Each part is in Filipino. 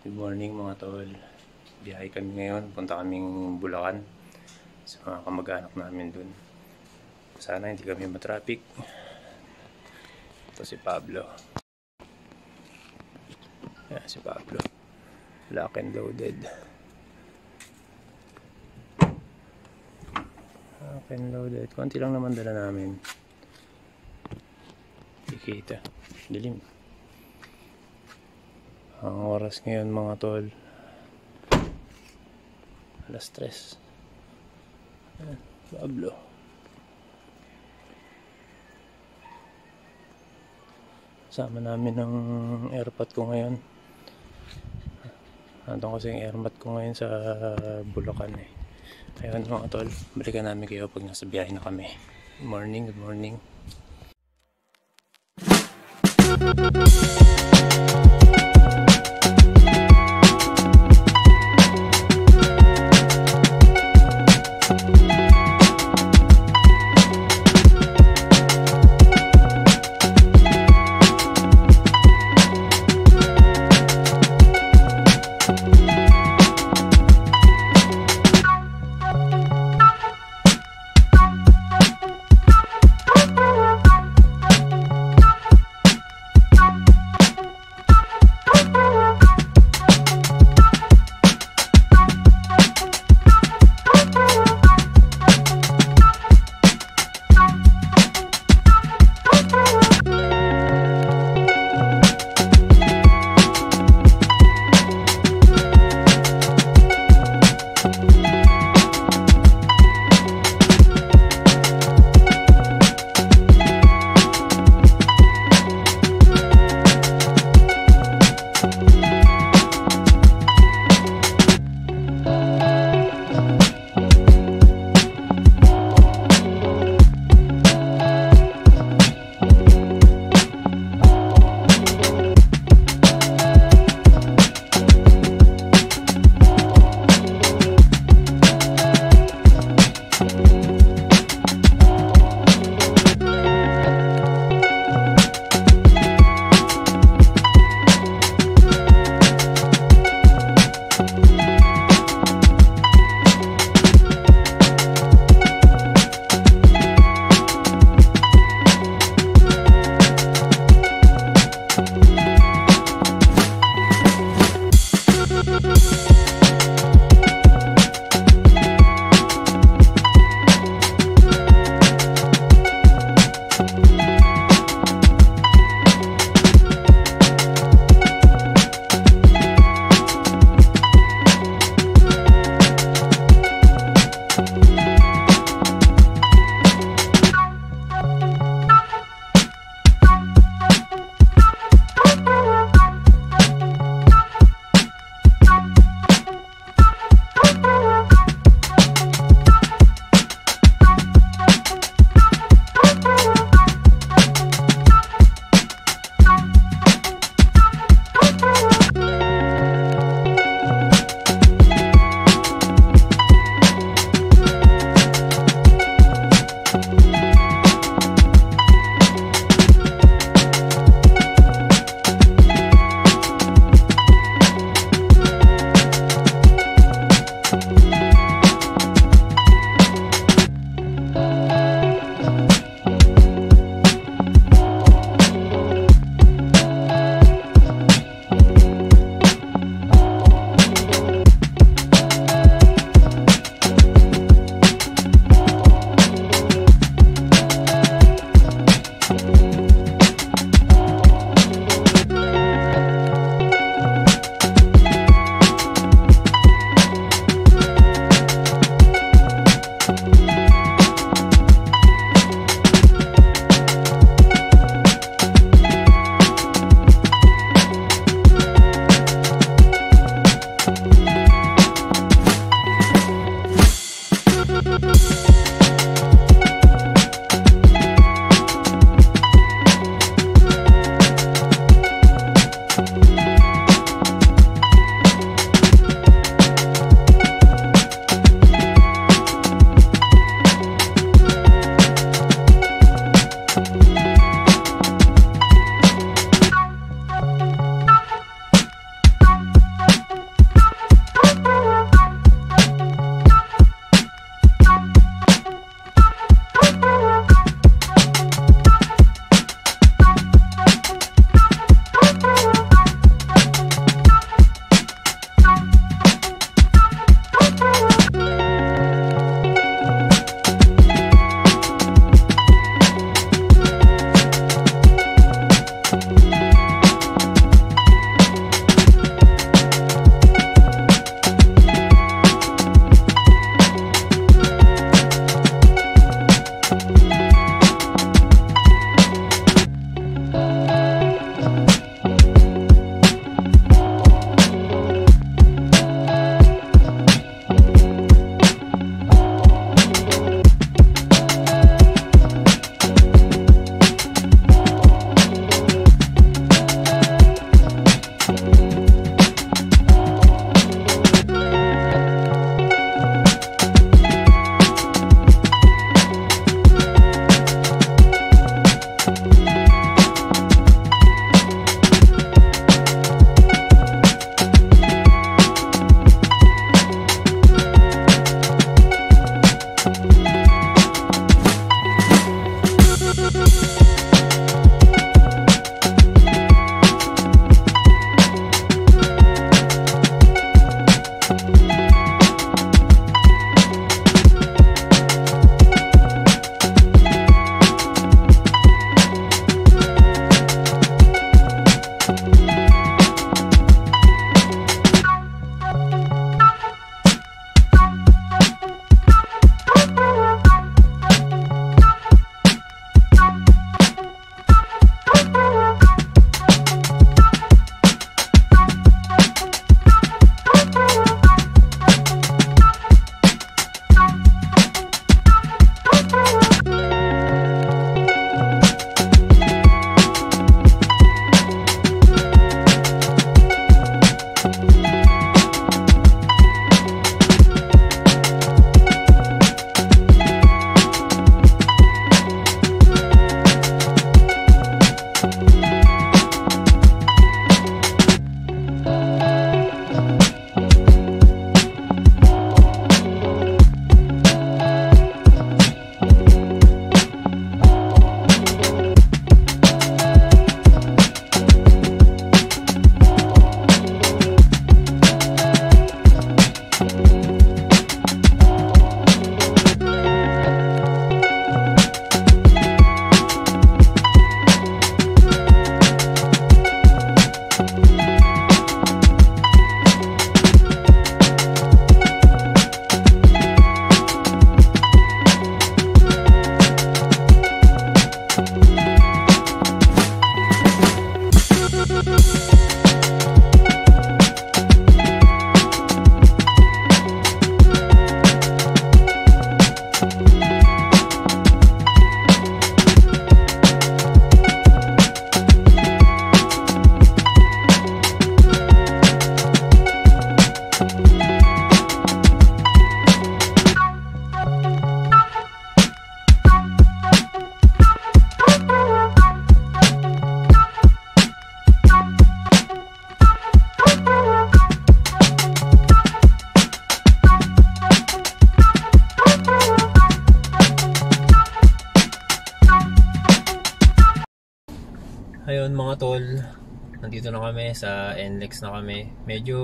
Good morning mga tol. Biyahe kami ngayon. Punta kaming Bulacan sa mga kamag-anak namin dun. Sana hindi kami matraffic. Ito si Pablo. Yan si Pablo. Lock and loaded. Lock and loaded. Konti lang naman dala namin. Ikita. Dilim. Ang oras ngayon mga tol, 3:00. Ayan, Pablo. Sama namin ang airpot ko ngayon. Nandun kasi yung airmat ko ngayon sa Bulacan eh. Ayun mga tol, balikan namin kayo pag nasa biyahe na kami. Good morning, good morning. Ayun mga tol, nandito na kami sa NLEX na kami. Medyo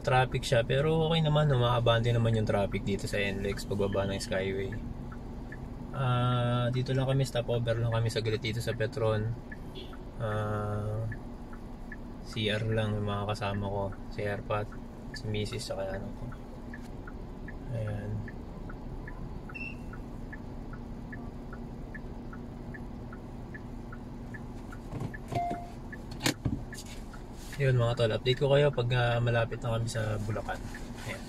traffic siya pero okay naman, umaabante naman yung traffic dito sa NLEX pagbaba ng Skyway. Dito lang kami, stopover lang kami saglit dito sa Petron. CR lang yung mga kasama ko, si Airpat, si Mrs. saka ano ko. Ayan. Yun mga tol, update ko kayo pag malapit na kami sa Bulacan. Ayan.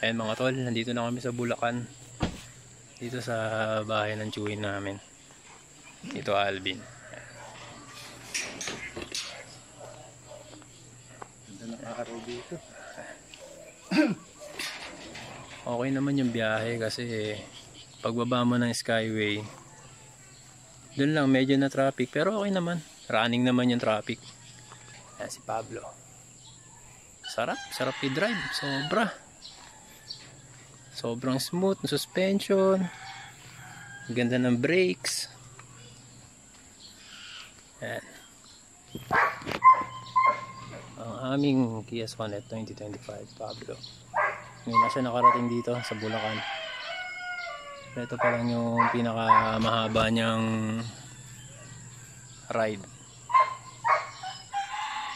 Ayan mga tol, nandito na kami sa Bulacan. Dito sa bahay ng chewin namin. Dito Alvin. Ganda ng araw dito. Okay naman yung biyahe kasi pagbaba mo ng Skyway, dun lang medyo na traffic pero okay naman. Running naman yung traffic. Ayan si Pablo. Sarap i-drive. Sobrang smooth ng suspension. Ganda ng brakes. Ayan. Ang aming Kia Sonet 2025 Pablo. Ngayon na siya nakarating dito sa Bulacan. Ito pa lang yung pinakamahaba niyang ride.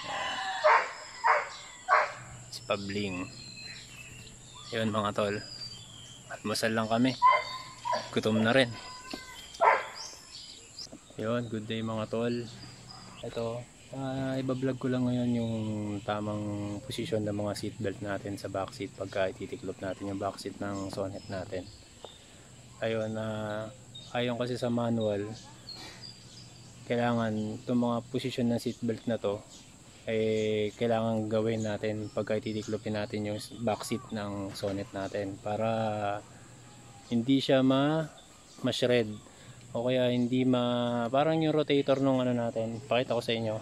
Ayan. Si Pabling. Yun mga tol. Almusal lang kami. Gutom na rin. Yun, good day mga tol. Ito, ibablog ko lang ngayon yung tamang posisyon ng mga seatbelt natin sa backseat pagka ititiklop natin yung backseat ng Sonet natin. Ayun, ayon kasi sa manual, kailangan itong mga posisyon ng seatbelt na to kailangan gawin natin pagka ititiklopin natin yung backseat ng Sonet natin para hindi siya ma-shred o kaya hindi parang yung rotator nung ano natin. Pakita ko sa inyo.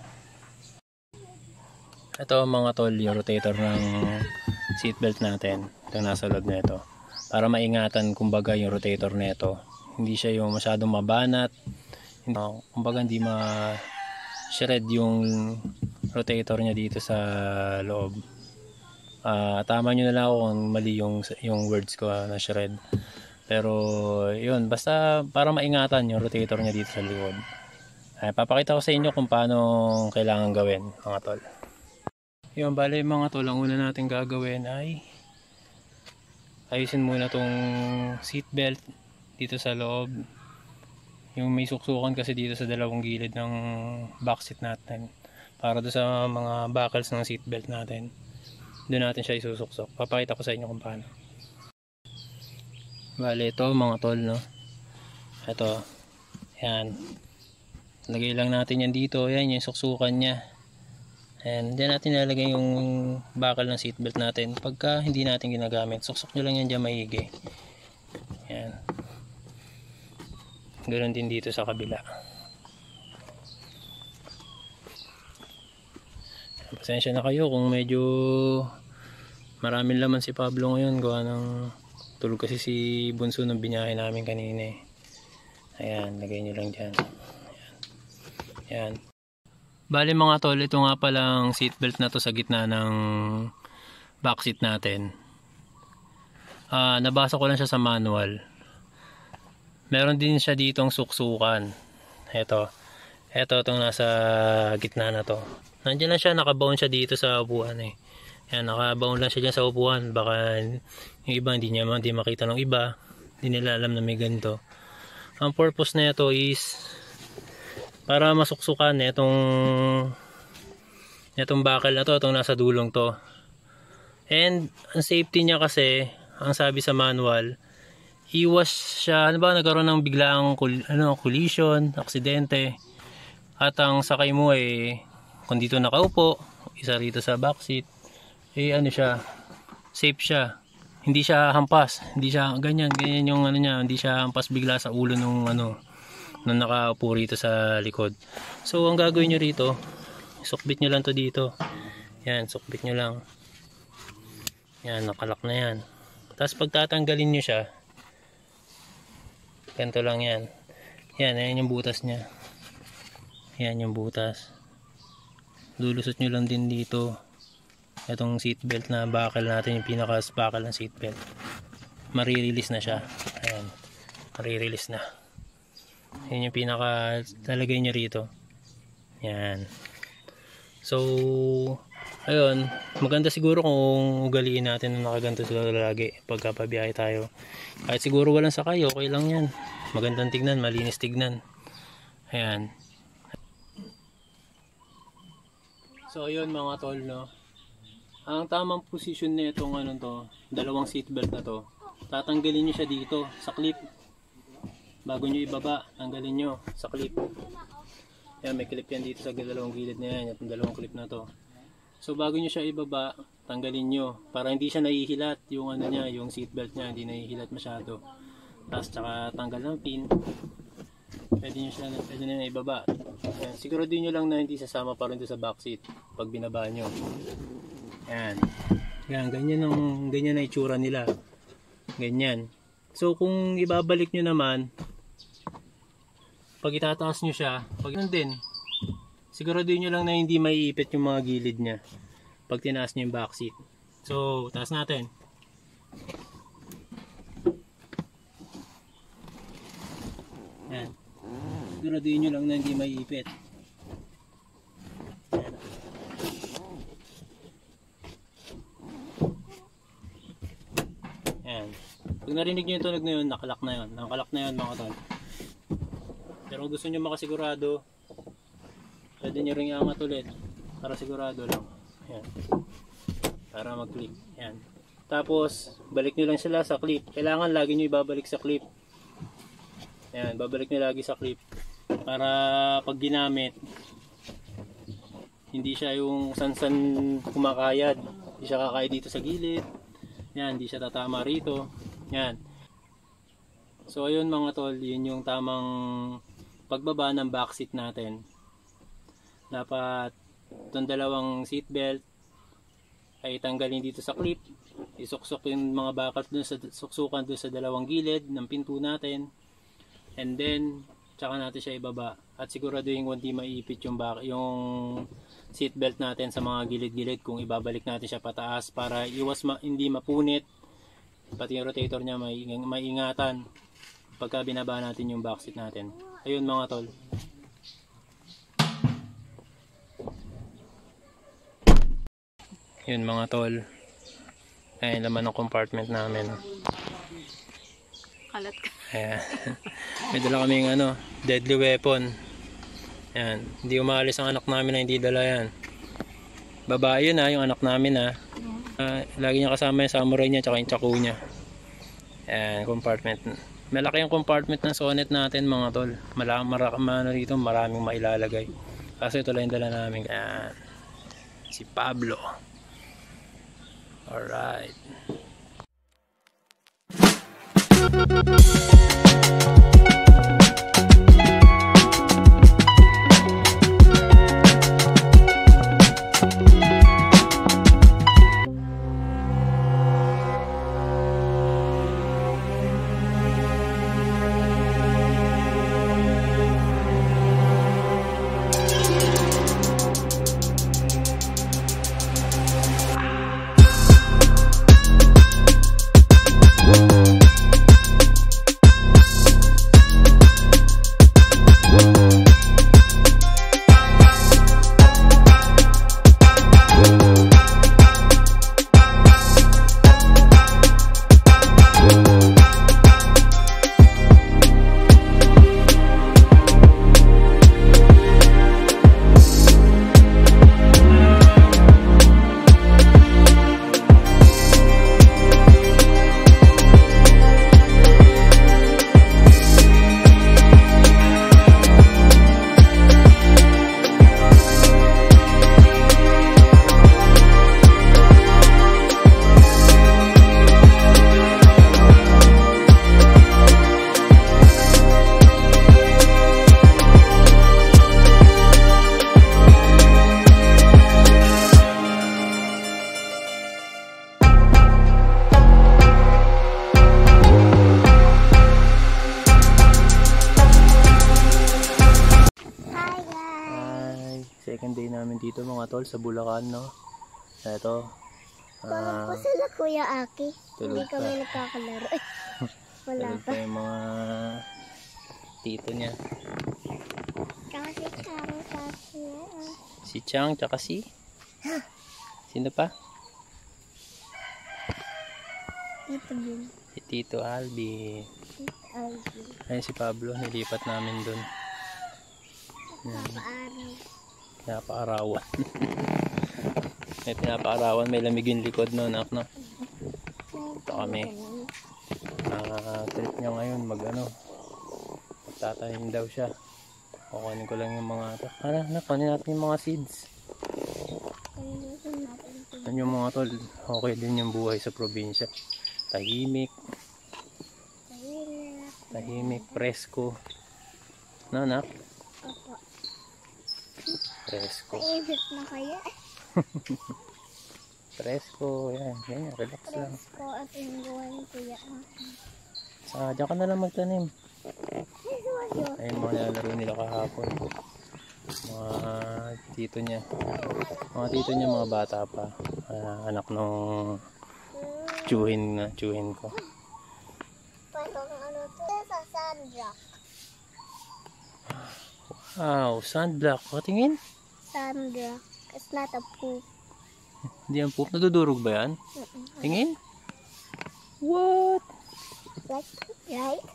Ito mga tol, yung rotator ng seatbelt natin. Ito nasa loob na ito. Para maingatan kumbaga yung rotator na ito. Hindi siya yung masyadong mabanat. Kumbaga hindi ma-shred yung rotator niya dito sa loob. Tama nyo na lang ako kung mali yung words ko na shred. Pero yun, basta para maingatan yung rotator niya dito sa likod. Papakita ko sa inyo kung paano kailangan gawin mga tol. Yun, bale mga tol, ang una natin gagawin ay ayusin muna tong seatbelt dito sa loob. Yung may suksukan kasi dito sa dalawang gilid ng backseat natin. Para doon sa mga buckles ng seatbelt natin. Doon natin siya isusuksok. Papakita ko sa inyo kung paano. Bale ito mga tol, no? Ito. Yan. Lagay lang natin yan dito. Yan yung suksukan niya. And diyan natin ilalagay yung buckle ng seatbelt natin. Pagka hindi natin ginagamit, suksok nyo lang yan dyan maigi. Yan. Ganoon din dito sa kabila. Pasensya na kayo kung medyo maraming laman si Pablo ngayon. Gawa ng tulog kasi si Bunso ng binyahe namin kanina. Ayan, lagay nyo lang dyan. Ayan. Bali mga tol, ito nga palang seatbelt na to sa gitna ng backseat natin. Nabasa ko lang siya sa manual. Meron din siya ditong suksukan. Ito itong nasa gitna na to. Nandiyan lang siya, nakabound siya dito sa upuan eh. Yan, nakabound lang siya dyan sa upuan. Baka yung iba hindi makita ng iba. Hindi nila alam na may ganito. Ang purpose na ito is para masuksukan itong bakal na to, itong nasa dulong to. And ang safety niya kasi, ang sabi sa manual, iwas siya, nagkaroon ng biglaang collision, aksidente. At ang sakay mo kung dito nakaupo, isa rito sa backseat, siya, safe siya. Hindi siya hampas, hindi siya ganyan yung niya, hindi siya hampas bigla sa ulo nung nakaupo rito sa likod. So ang gagawin nyo rito, sukbit nyo lang to dito. Yan, sukbit nyo lang. Yan, nakalak na yan. Tapos pagtatanggalin nyo siya, ganito lang yan. Yan, ayan yung butas niya. Yan yung butas. Lulusot nyo lang din dito itong seatbelt na bakal natin, yung pinaka-bakal ng seatbelt. Marirelease na siya. Ayan, marirelease na. Yan yung pinaka talagay nyo rito. Yan. So ayun, maganda siguro kung ugaliin natin na nakaganto sila lagi pagka pabiyahe tayo. Kahit siguro walang sakay, okay lang yan. Magandang tignan, malinis tignan. Ayan. So ayun mga tol, no. Ang tamang position na itong dalawang seatbelt na to, tatanggalin nyo siya dito sa clip. Bago nyo ibaba, tanggalin nyo sa clip. Ayan, may clip yan dito sa dalawang gilid na yan, itong dalawang clip na to. So bago nyo siya ibaba, tanggalin nyo para hindi siya nahihilat yung yung seatbelt niya, hindi nahihilat masyado. Tapos tsaka tanggal ng pin. Pwede nyo ibaba. Ayan, siguraduhin nyo lang na hindi sasama pa rin sa backseat pag binaba nyo. Ayan. Ayan, ganyan na itsura nila. Ganyan. So kung ibabalik nyo naman, pag itataas nyo siya, siguraduhin nyo lang na hindi maiipit yung mga gilid niya pag tinaas nyo yung backseat. So taas natin. Ayan. Siguraduhin nyo lang na hindi maiipit. Ayan. Pag narinig nyo yung tunog na yun, nakalak na yun. Nakalak na yun mga tol. Pero kung gusto nyo makasigurado, pwede nyo rin iangat ulit para sigurado lang. Ayan. Para mag-click. Ayan. Tapos, balik nyo lang sila sa clip. Kailangan lagi nyo ibabalik sa clip. Ayan, babalik nyo lagi sa clip. Para pag ginamit, hindi siya yung sansan kumakayad. Hindi siya kakayad dito sa gilid. Yan, hindi siya tatama rito. Yan. So ayun mga tol, yun yung tamang pagbaba ng backseat natin. Dapat itong dalawang seatbelt ay tanggalin dito sa clip. Isuksok yung mga bakal dun sa suksukan dun sa dalawang gilid ng pinto natin. And then tsaka natin siya ibaba. At siguraduhin kung hindi maiipit yung seatbelt natin sa mga gilid-gilid kung ibabalik natin siya pataas para iwas hindi mapunit, pati yung rotator niya maiingatan pagka binaba natin yung backseat natin. Ayun mga tol. Yun mga tol. Ayun laman ng compartment namin. Kalat ka. Ayan. May dala kaming deadly weapon. Yan, hindi umalis ang anak namin na hindi dala yan. Babae yun yung anak namin lagi niya kasama yung samurai niya tsaka yung tsaku niya. Yan, compartment. Malaki yung compartment ng Sonet natin mga tol. Rito, maraming mailalagay. Kaso ito lang yung dala namin. Yan. Si Pablo. Alright. Second day namin dito mga tol sa Bulacan, no? Eto. Parang po sila Kuya Aki. Tulog Hindi kami pa. nagkakalaro. Wala Tulog pa. pa yung mga tito niya. Tsaka si Charo kasi. Si Chang, tsaka si... Sino pa? Dito din. Si Tito Alvin. Alvin. Ayun si Pablo, nilipat namin dun. Papaaraw. Pinapaarawan. May pinapaarawan, may lamig yung likod no, anak, no? Ito kami. Trip niya ngayon magtatanim daw siya. Kukunin ko lang yung mga ito. Kunin natin yung mga seeds. Yan yung mga tol, okay din yung buhay sa probinsya. Tahimik, presko. No, anak? Opo. Presko. Paibit na kaya. Presko, yan, relax lang. Presko at yung buhay ni Kuya Aki. Diyan ka na lang magtanim. Ay, sumadyo. Ayun mga nilalaro nila kahapon. Mga tito niya. Mga bata pa. Anak nung tsuhin ko. Parang ano to? Sa sunblock. Wow, sunblock. Tingin? Sunblock. It's not a poop. Hindi yan poop. Nadudurog ba yan? Tingin? What? Like, right?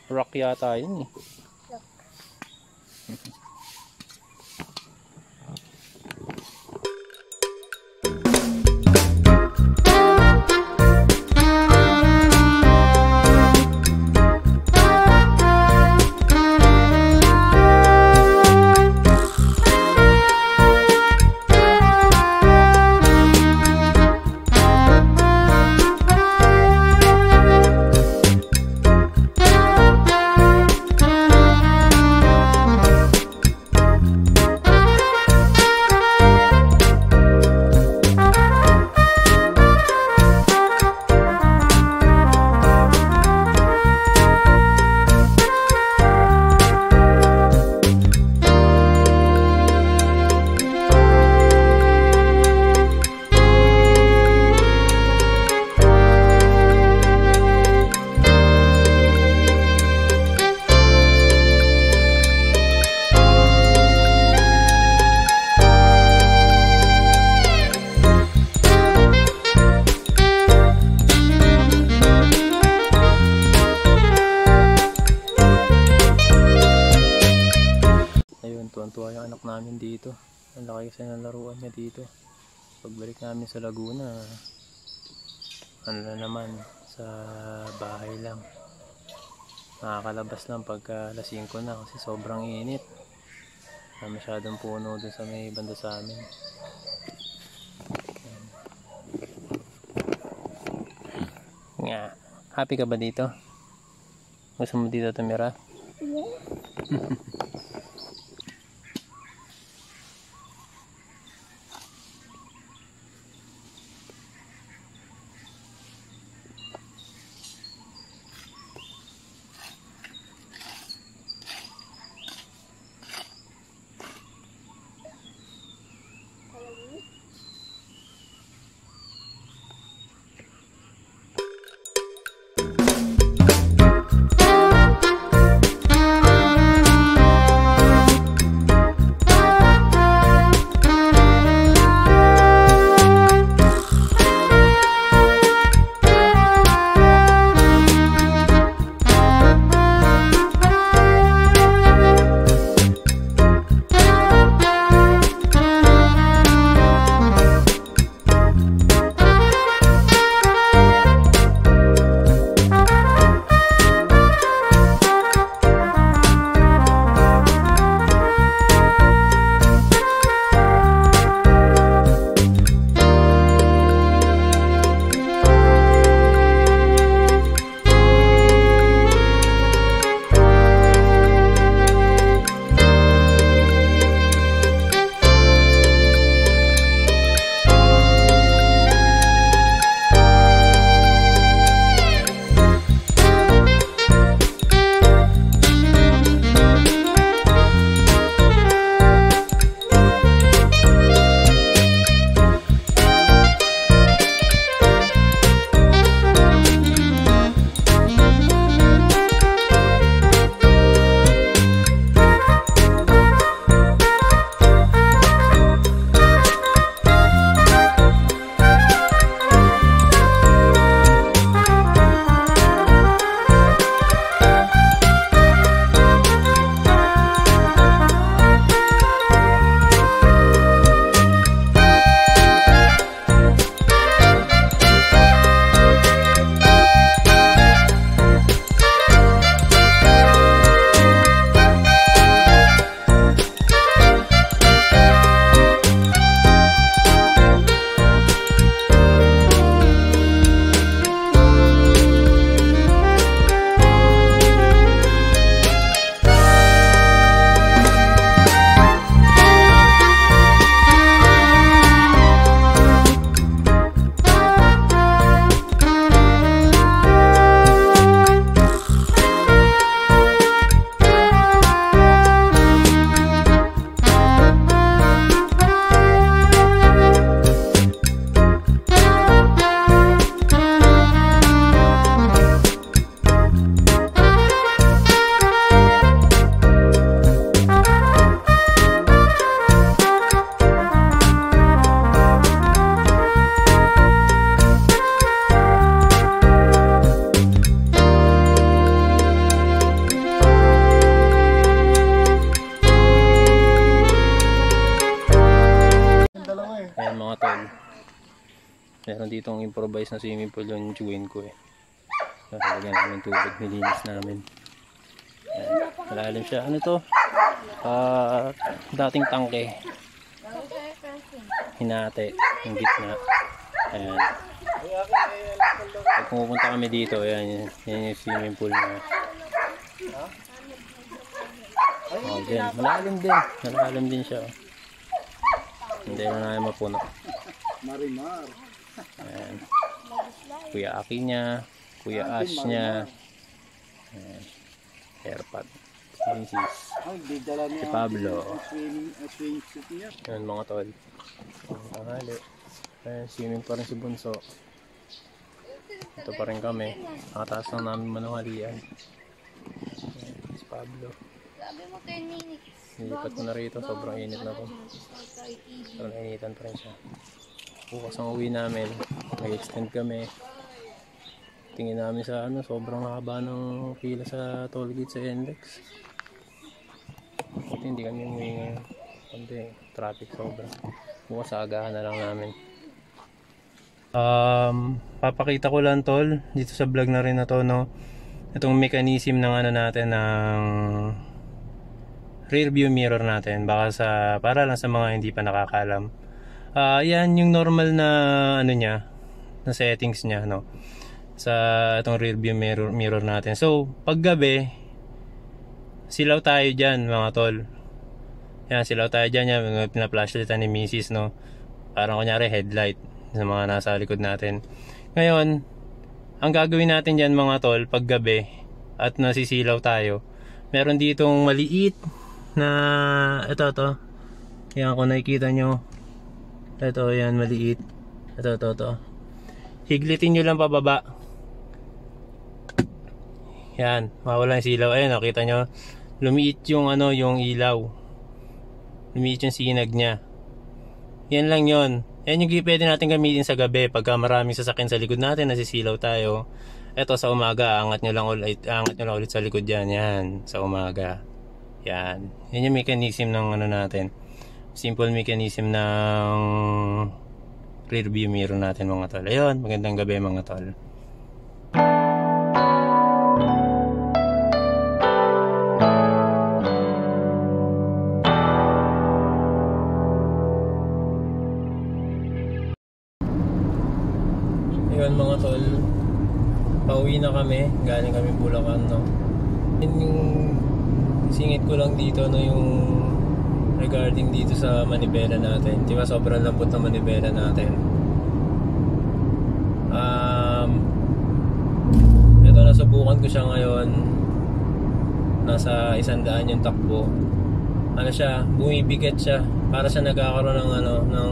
Rock yata yun eh. Look. Tuwan-tuwa yung anak namin dito. Ang laki kasi ng laruan niya dito. Pagbalik namin sa Laguna, na naman, sa bahay lang. Nakakalabas lang pagka alas 5 na kasi sobrang init. Masyadong puno dun sa may banda sa amin. Nga. Happy ka ba dito? Gusto mo dito tumira? Yeah. mga tol. Meron ditong improvised na swimming pool yung chewin ko eh. Lagyan namin tubig, nilinis namin. Ayan, malalim siya. Ano to? Dating tangke. Hinate yung gitna. Ayan. Pag pumupunta kami dito, ayan, yan yung swimming pool na. Oh, dyan. Malalim din. Malalim din siya. Hindi na namin mapuno. Marimar. Ayan. Kuya Aki niya. Kuya Ash niya. Ayan. Airpod. Si Mrs. Si Pablo. Swimsuit niya. Ayan mga tol. Tanghali. Ayan, swimming pa rin si Bunso. Ito pa rin kami. Nakataas lang namin manungalian. Ayan, si Pablo. Nilipat ko na rito. Sobrang init na po. Sobrang initan pa rin siya. Bukas ang uwi namin. Nag-extend kami. Tingin namin sa ano, sobrang haba ng pila sa tollgate sa NLEX. Buti hindi kami umuwi ngayon. Kundi traffic sobra. Bukas agahan na lang namin. Papakita ko lang tol dito sa vlog na rin na to, no. Itong mechanism ng ano natin, ng rear view mirror natin. Baka para lang sa mga hindi pa nakakalam. Yan yung normal na ano niya, na settings niya, no. Sa itong rear view mirror natin. So, pag gabi, silaw tayo dyan mga tol. Yan, silaw tayo dyan. Yan, pina-flashlight ni Mrs. no. Parang kunyari headlight sa mga nasa likod natin. Ngayon, ang gagawin natin dyan mga tol, pag gabi at nasisilaw tayo, meron ditong maliit na ito. Yan, kung nakikita nyo, ito, yan, maliit. Ito. Higlitin nyo lang pababa. Yan, mawala yung silaw. Ayun, nakita nyo, lumiit yung ano, yung ilaw. Lumiit yung sinag niya. Yan lang yon. Yan yung pwede natin gamitin sa gabi pagka maraming sasakyan sa likod natin, nasisilaw tayo. Ito sa umaga, angat nyo lang ulit sa likod yan. Yan, sa umaga. Yan. Yan yung mechanism ng ano natin. Simple mechanism ng rear view mirror natin mga tol. Ayun, magandang gabi mga tol. Ayun mga tol, pauwi na kami, galing kami Bulacan, no. Yung singit ko lang dito, no, yung regarding dito sa manibela natin. Diba sobrang lambot na manibela natin. Ito, nasubukan ko siya ngayon. Nasa 100 yung takbo. Ano siya, bumibigat siya. Para siya nagkakaroon ng ano, ng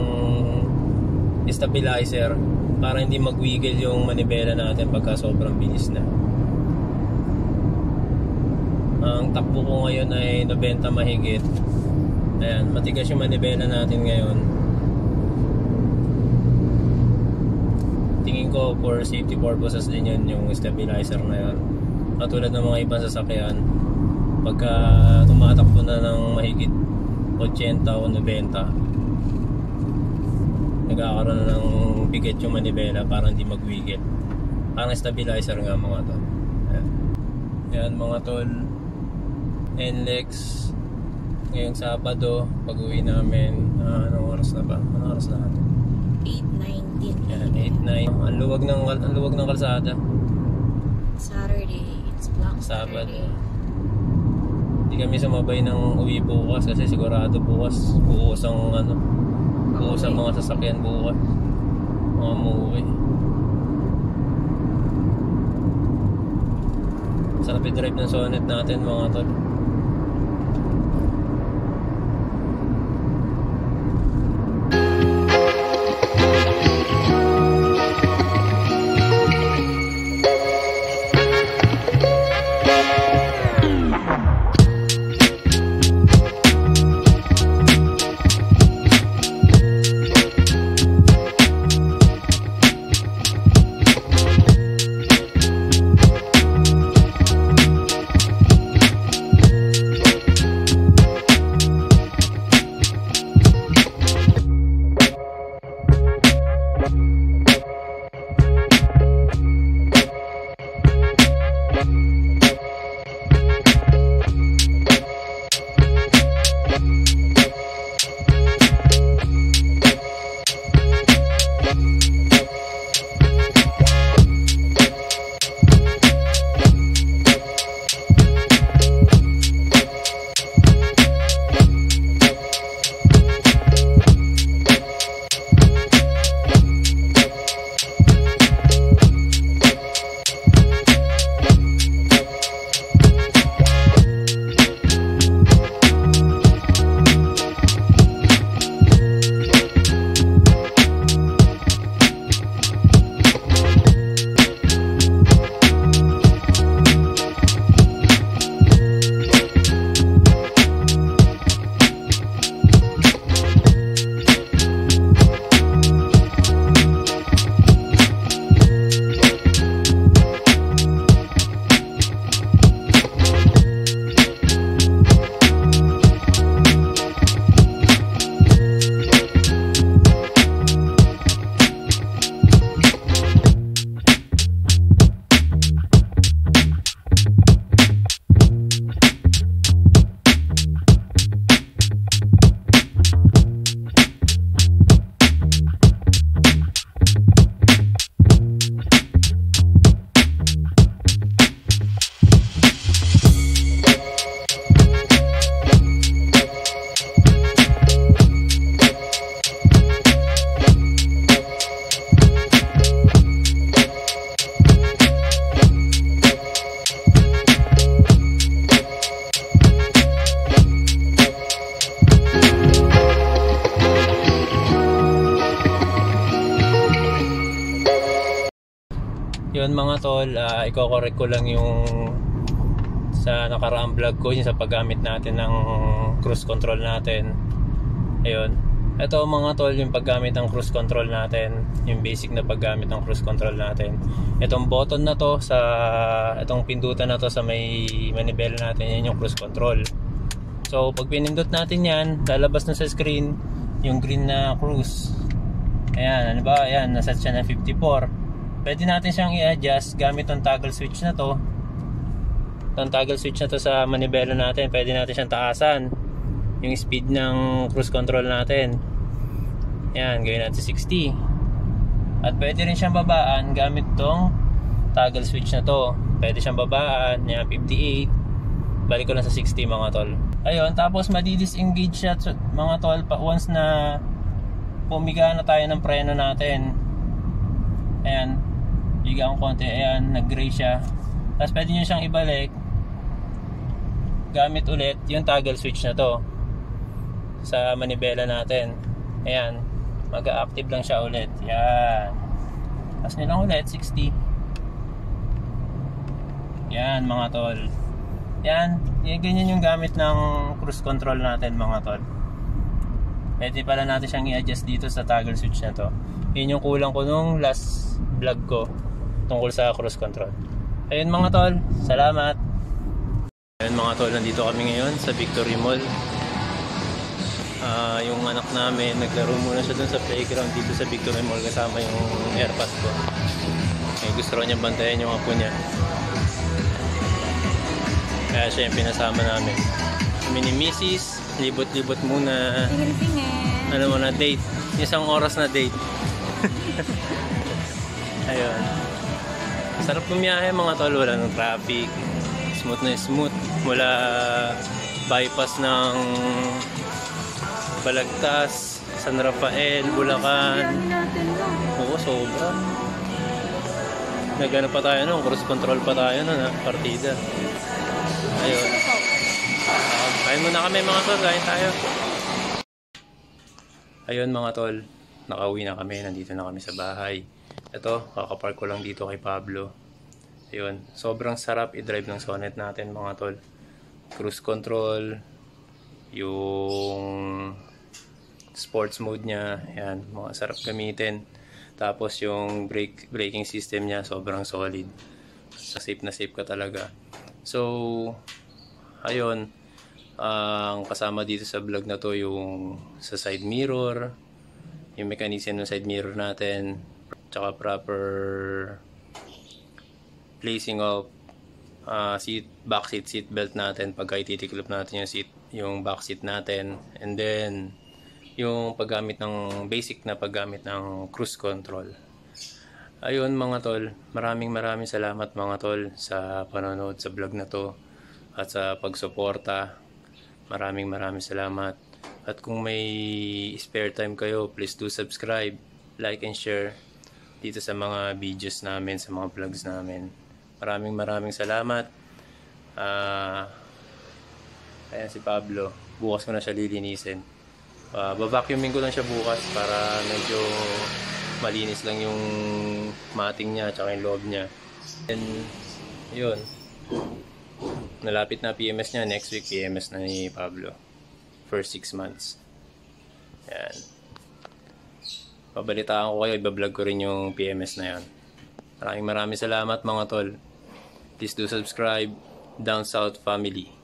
stabilizer para hindi magwiggle yung manibela natin pagka sobrang bilis na. Ang takbo ko ngayon ay 90 mahigit. Ayan, matigas yung manibela natin ngayon. Tingin ko for safety purposes din yun, yung stabilizer na yun. Katulad ng mga ibang sasakyan, pagka tumatakbo na ng mahigit 80 o 90, nagkakaroon na ng bigat yung manibela para hindi magwiggle. Parang stabilizer nga mga tol. Ayan mga tol, NLEX ngayong Sabado, pag-uwi namin. Anong oras na ba? Anong oras na natin? 8:19. Yan, 8-9. Ang luwag ng kalsada. Saturday, it's Black Sabado. Saturday. Hindi kami sumabay ng uwi bukas kasi sigurado bukas bukas ang ano, bukas ang mga sasakyan bukas. Mga umuwi. Sarap i-drive ng Sonet natin mga tol. Yun mga tol, i-correct ko lang yung sa nakaraang vlog ko, yung sa paggamit natin ng cruise control natin. Ayun. Ito mga tol, yung paggamit ng cruise control natin, yung basic na paggamit ng cruise control natin. Itong button na to, itong pindutan na to sa may manibela natin, yan yung cruise control. So pag pinindot natin yan, lalabas na sa screen yung green na cruise. Ayan, ano ba? Ayan, nasa siya na 54. Pwede natin siyang i-adjust gamit ng toggle switch na to. Itong toggle switch na to sa manibela natin, pwede natin siyang taasan yung speed ng cruise control natin. Yan, gawin natin 60. At pwede rin siyang babaan gamit tong toggle switch na to. Pwede siyang babaan, yan, 58. Balik ko lang sa 60 mga tol. Ayun, tapos madi-disengage siya mga tol once na pumiga na tayo ng preno natin. Ayan, higa ang konti, ayan, nag-gray siya. Tapos pwede nyo siyang ibalik gamit ulit yung toggle switch na to sa manibela natin. Ayan, mag-a-active lang siya ulit. Yan, tapos nilang ulit 60. Yan mga tol. Yan, ganyan yung gamit ng cruise control natin mga tol. Pwede pala natin siyang i-adjust dito sa toggle switch na to. Yun yung kulang ko nung last vlog ko tungkol sa cruise control. Ayun mga tol, salamat. Ayun mga tol, nandito kami ngayon sa Victory Mall. Yung anak namin, naglaro muna siya dun sa playground dito sa Victory Mall kasama yung airpads ko. Gusto rin niya bantayan yung apo niya. Kaya siya yung pinasama namin. Kami ni Mrs. Libot-libot muna. Tingin-tingin. Ano mo na, date. Isang oras na date. Ayun. Sarap bumiyahe mga tol. Wala ng traffic. Smooth na smooth. Mula bypass ng Balagtas, San Rafael, Bulacan. Oo, sobra. Nagano pa tayo nun. Cruise control pa tayo nun ha. Partida. Ayun. Kain muna kami mga tol. Kain tayo. Ayun mga tol. Nakauwi na kami. Nandito na kami sa bahay. Ito, kakapark ko lang dito kay Pablo. Ayun. Sobrang sarap i-drive ng Sonet natin mga tol. Cruise control. Yung sports mode niya. Ayan. Mga sarap gamitin. Tapos yung braking system niya sobrang solid. Safe na safe ka talaga. So, ayun. Ang kasama dito sa vlog na to yung sa side mirror, yung mechanism ng side mirror natin, tsaka proper placing of back seat belt natin pagka ititiklop natin yung back seat natin, and then yung paggamit ng basic na paggamit ng cruise control. Ayun mga tol, maraming salamat mga tol sa panonood sa vlog na to at sa pagsuporta. Maraming salamat. At kung may spare time kayo, please do subscribe, like and share dito sa mga videos namin, sa mga vlogs namin. Maraming salamat. Ayan si Pablo, bukas ko na siya lilinisin. Babacuuming ko lang siya bukas para medyo malinis lang yung mating niya at yung loob niya. And yun, nalapit na PMS niya. Next week PMS na ni Pablo. First 6 months. Yan. Pabalitaan ko kayo, ibablog ko rin yung PMS na yan. Maraming salamat mga tol. Please do subscribe. Down South Family.